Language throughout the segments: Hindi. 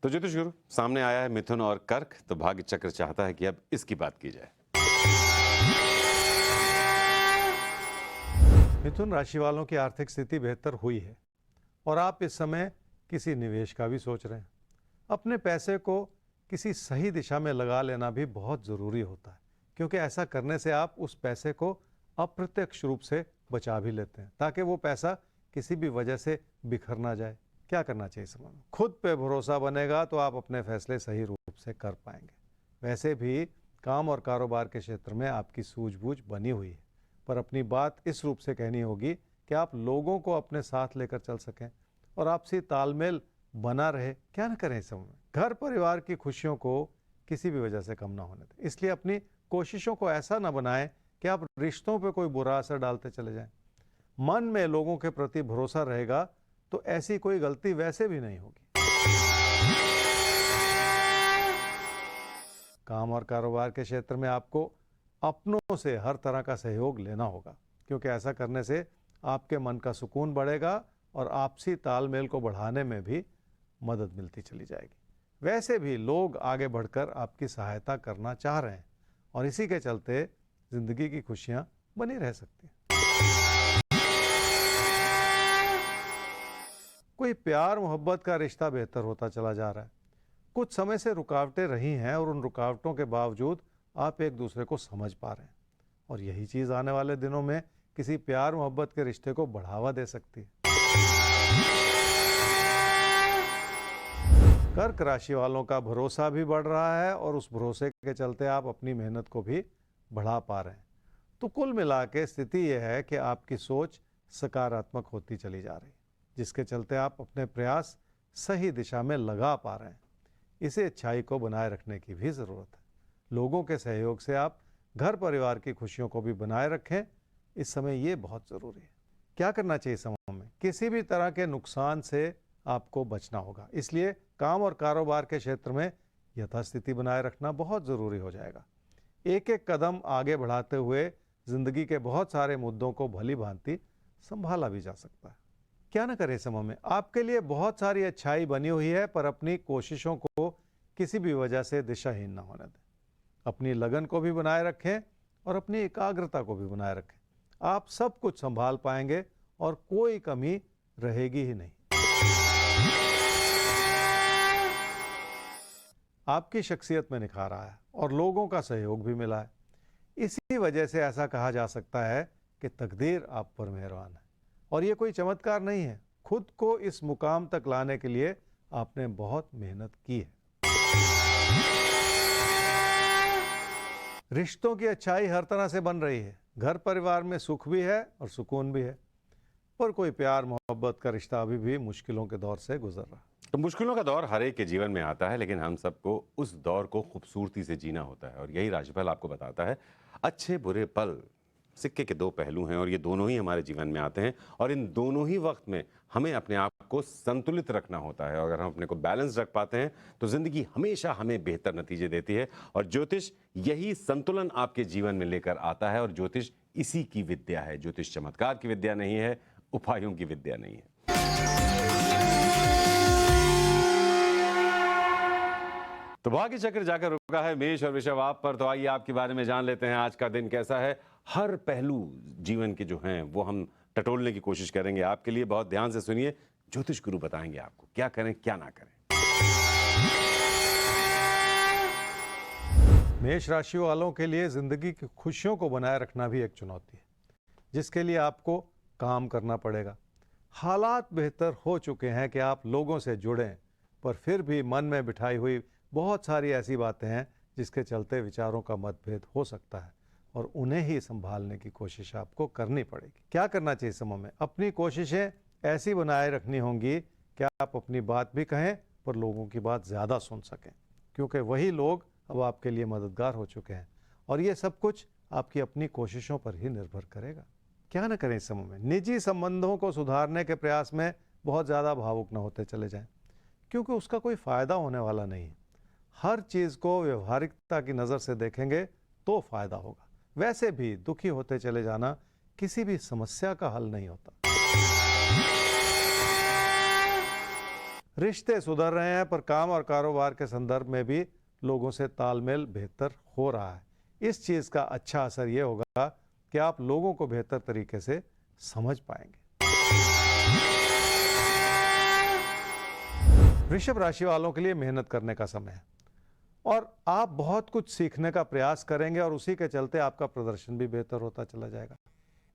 तो ज्योतिष गुरु सामने आया है मिथुन और कर्क, तो भाग्य चक्र चाहता है कि अब इसकी बात की जाए। मिथुन राशि वालों की आर्थिक स्थिति बेहतर हुई है और आप इस समय किसी निवेश का भी सोच रहे हैं। अपने पैसे को किसी सही दिशा में लगा लेना भी बहुत ज़रूरी होता है, क्योंकि ऐसा करने से आप उस पैसे को अप्रत्यक्ष रूप से बचा भी लेते हैं, ताकि वो पैसा किसी भी वजह से बिखर ना जाए। क्या करना चाहिए समय में? खुद पे भरोसा बनेगा तो आप अपने फैसले सही रूप से कर पाएंगे। वैसे भी काम और कारोबार के क्षेत्र में आपकी सूझबूझ बनी हुई है, पर अपनी बात इस रूप से कहनी होगी कि आप लोगों को अपने साथ लेकर चल सकें और आपसी तालमेल बना रहे। क्या न करें इस समय में? घर परिवार की खुशियों को किसी भी वजह से कम ना होने दें, इसलिए अपनी कोशिशों को ऐसा ना बनाएं कि आप रिश्तों पर कोई बुरा असर डालते चले जाएं। मन में लोगों के प्रति भरोसा रहेगा तो ऐसी कोई गलती वैसे भी नहीं होगी। काम और कारोबार के क्षेत्र में आपको अपनों से हर तरह का सहयोग लेना होगा, क्योंकि ऐसा करने से आपके मन का सुकून बढ़ेगा और आपसी तालमेल को बढ़ाने में भी मदद मिलती चली जाएगी। वैसे भी लोग आगे बढ़कर आपकी सहायता करना चाह रहे हैं और इसी के चलते जिंदगी की खुशियां बनी रह सकती हैं। कोई प्यार मोहब्बत का रिश्ता बेहतर होता चला जा रहा है। कुछ समय से रुकावटें रही हैं और उन रुकावटों के बावजूद आप एक दूसरे को समझ पा रहे हैं, और यही चीज़ आने वाले दिनों में किसी प्यार मोहब्बत के रिश्ते को बढ़ावा दे सकती है। कर्क राशि वालों का भरोसा भी बढ़ रहा है और उस भरोसे के चलते आप अपनी मेहनत को भी बढ़ा पा रहे हैं। तो कुल मिला के स्थिति यह है कि आपकी सोच सकारात्मक होती चली जा रही है, जिसके चलते आप अपने प्रयास सही दिशा में लगा पा रहे हैं। इसे अच्छाई को बनाए रखने की भी ज़रूरत है। लोगों के सहयोग से आप घर परिवार की खुशियों को भी बनाए रखें, इस समय ये बहुत ज़रूरी है। क्या करना चाहिए समय में? किसी भी तरह के नुकसान से आपको बचना होगा, इसलिए काम और कारोबार के क्षेत्र में यथास्थिति बनाए रखना बहुत ज़रूरी हो जाएगा। एक एक कदम आगे बढ़ाते हुए ज़िंदगी के बहुत सारे मुद्दों को भली भांति संभाला भी जा सकता है। क्या न करें समय में? आपके लिए बहुत सारी अच्छाई बनी हुई है, पर अपनी कोशिशों को किसी भी वजह से दिशाहीन न होने दें। अपनी लगन को भी बनाए रखें और अपनी एकाग्रता को भी बनाए रखें। आप सब कुछ संभाल पाएंगे और कोई कमी रहेगी ही नहीं। आपकी शख्सियत में निखार आया है और लोगों का सहयोग भी मिला है। इसी वजह से ऐसा कहा जा सकता है कि तकदीर आप पर मेहरबान है, और ये कोई चमत्कार नहीं है। खुद को इस मुकाम तक लाने के लिए आपने बहुत मेहनत की है। रिश्तों की अच्छाई हर तरह से बन रही है। घर परिवार में सुख भी है और सुकून भी है, पर कोई प्यार मोहब्बत का रिश्ता अभी भी मुश्किलों के दौर से गुजर रहा है। तो मुश्किलों का दौर हर एक के जीवन में आता है, लेकिन हम सबको उस दौर को खूबसूरती से जीना होता है, और यही राशिफल आपको बताता है। अच्छे बुरे पल सिक्के के दो पहलू हैं, और ये दोनों ही हमारे जीवन में आते हैं, और इन दोनों ही वक्त में हमें अपने आप को संतुलित रखना होता है। और अगर हम अपने को बैलेंस रख पाते हैं तो ज़िंदगी हमेशा हमें बेहतर नतीजे देती है, और ज्योतिष यही संतुलन आपके जीवन में लेकर आता है। और ज्योतिष इसी की विद्या है। ज्योतिष चमत्कार की विद्या नहीं है, उपायों की विद्या नहीं है। तो भाग्य चक्र जाकर रुका है मेष और वृषभ आप पर, तो आइए आपके बारे में जान लेते हैं। आज का दिन कैसा है? हर पहलू जीवन के जो हैं वो हम टटोलने की कोशिश करेंगे आपके लिए। बहुत ध्यान से सुनिए, ज्योतिष गुरु बताएंगे आपको क्या करें क्या ना करें। मेष राशि वालों के लिए जिंदगी की खुशियों को बनाए रखना भी एक चुनौती है, जिसके लिए आपको काम करना पड़ेगा। हालात बेहतर हो चुके हैं कि आप लोगों से जुड़ें, पर फिर भी मन में बिठाई हुई बहुत सारी ऐसी बातें हैं जिसके चलते विचारों का मतभेद हो सकता है, और उन्हें ही संभालने की कोशिश आपको करनी पड़ेगी। क्या करना चाहिए समय में? अपनी कोशिशें ऐसी बनाए रखनी होंगी कि आप अपनी बात भी कहें पर लोगों की बात ज़्यादा सुन सकें, क्योंकि वही लोग अब आपके लिए मददगार हो चुके हैं, और ये सब कुछ आपकी अपनी कोशिशों पर ही निर्भर करेगा। क्या न करें इस समय में? निजी संबंधों को सुधारने के प्रयास में बहुत ज़्यादा भावुक न होते चले जाएं, क्योंकि उसका कोई फ़ायदा होने वाला नहीं है। हर चीज़ को व्यवहारिकता की नज़र से देखेंगे तो फ़ायदा होगा। वैसे भी दुखी होते चले जाना किसी भी समस्या का हल नहीं होता। रिश्ते सुधर रहे हैं, पर काम और कारोबार के संदर्भ में भी लोगों से तालमेल बेहतर हो रहा है। इस चीज़ का अच्छा असर ये होगा कि आप लोगों को बेहतर तरीके से समझ पाएंगे। वृषभ राशि वालों के लिए मेहनत करने का समय है और आप बहुत कुछ सीखने का प्रयास करेंगे और उसी के चलते आपका प्रदर्शन भी बेहतर होता चला जाएगा।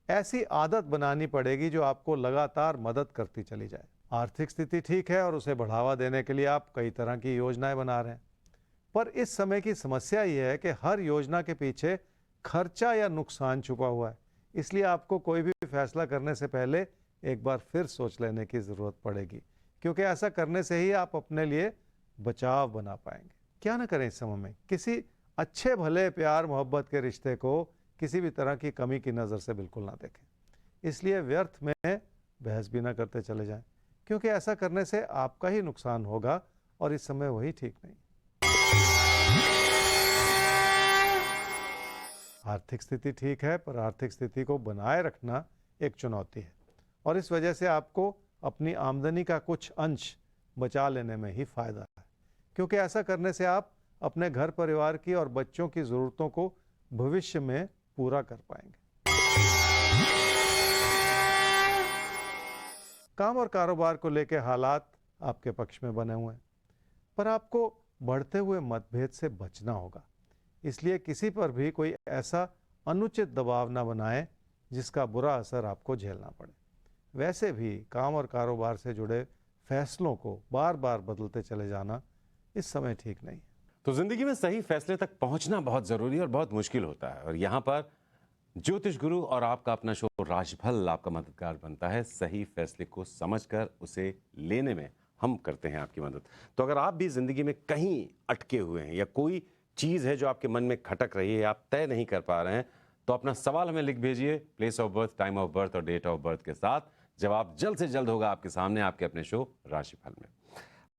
ऐसी आदत बनानी पड़ेगी जो आपको लगातार मदद करती चली जाए। आर्थिक स्थिति ठीक है और उसे बढ़ावा देने के लिए आप कई तरह की योजनाएं बना रहे हैं, पर इस समय की समस्या यह है कि हर योजना के पीछे खर्चा या नुकसान छुपा हुआ है। इसलिए आपको कोई भी फैसला करने से पहले एक बार फिर सोच लेने की ज़रूरत पड़ेगी, क्योंकि ऐसा करने से ही आप अपने लिए बचाव बना पाएंगे। क्या ना करें इस समय में, किसी अच्छे भले प्यार मोहब्बत के रिश्ते को किसी भी तरह की कमी की नज़र से बिल्कुल ना देखें। इसलिए व्यर्थ में बहस भी ना करते चले जाएं, क्योंकि ऐसा करने से आपका ही नुकसान होगा और इस समय वही ठीक नहीं। आर्थिक स्थिति ठीक है, पर आर्थिक स्थिति को बनाए रखना एक चुनौती है और इस वजह से आपको अपनी आमदनी का कुछ अंश बचा लेने में ही फायदा है, क्योंकि ऐसा करने से आप अपने घर परिवार की और बच्चों की ज़रूरतों को भविष्य में पूरा कर पाएंगे। काम और कारोबार को लेकर हालात आपके पक्ष में बने हुए हैं, पर आपको बढ़ते हुए मतभेद से बचना होगा। इसलिए किसी पर भी कोई ऐसा अनुचित दबाव ना बनाएं जिसका बुरा असर आपको झेलना पड़े। वैसे भी काम और कारोबार से जुड़े फैसलों को बार बार बदलते चले जाना इस समय ठीक नहीं है। तो जिंदगी में सही फैसले तक पहुंचना बहुत जरूरी और बहुत मुश्किल होता है, और यहाँ पर ज्योतिष गुरु और आपका अपना शो राशिफल आपका मददगार बनता है। सही फैसले को समझकर उसे लेने में हम करते हैं आपकी मदद। तो अगर आप भी जिंदगी में कहीं अटके हुए हैं या कोई चीज़ है जो आपके मन में खटक रही है, आप तय नहीं कर पा रहे हैं, तो अपना सवाल हमें लिख भेजिए place of birth, time of birth और डेट ऑफ बर्थ के साथ। जवाब जल्द से जल्द होगा आपके सामने आपके अपने शो राशिफल में।